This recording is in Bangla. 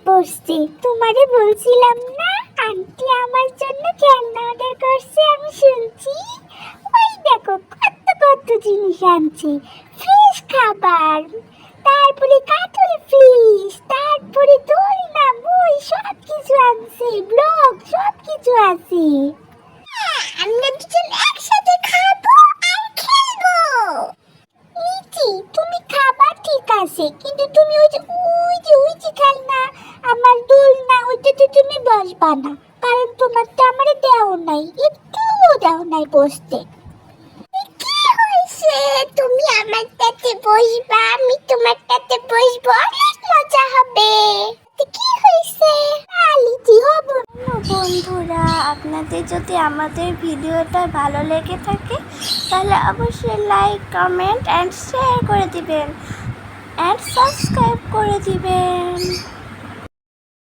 বসছে। তোমারে বলছিলাম না আন্টি আমার জন্য খেলনা অর্ডার করছে, আমি শুনছি। ওই দেখো কত কত জিনিস আনছে, ফ্রেশ খাবার, তারপরে কাঠুরে ফিশ, তারপরে দোলনা, বই, সব কিছু আনছে, ব্লগ, সব কিছু আছে। আমরা দুজন একসাথে খাবো আর খেলবো। লিচি, তুমি খাবা ঠিক আছে, কিন্তু তুমি ওই যে খেলনা, আমার দোলনা, ওইটাতে তুমি বসবা না, কারণ তোমার তো আমারে দেও নাই, একটুও দেও নাই বসতে। কি হয়েছে, তুমি আমারটাতে বসবা, আমি তোমারটাতে বসবো, অনেক মজা হবে। কি হয়েছে? লিচি হব না। বন্ধুরা, আপনাদের যদি আমাদের ভিডিওটা ভালো লেগে থাকে তাহলে অবশ্যই লাইক, কমেন্ট অ্যান্ড শেয়ার করে দিবেন, অ্যান্ড সাবস্ক্রাইব করে দিবেন।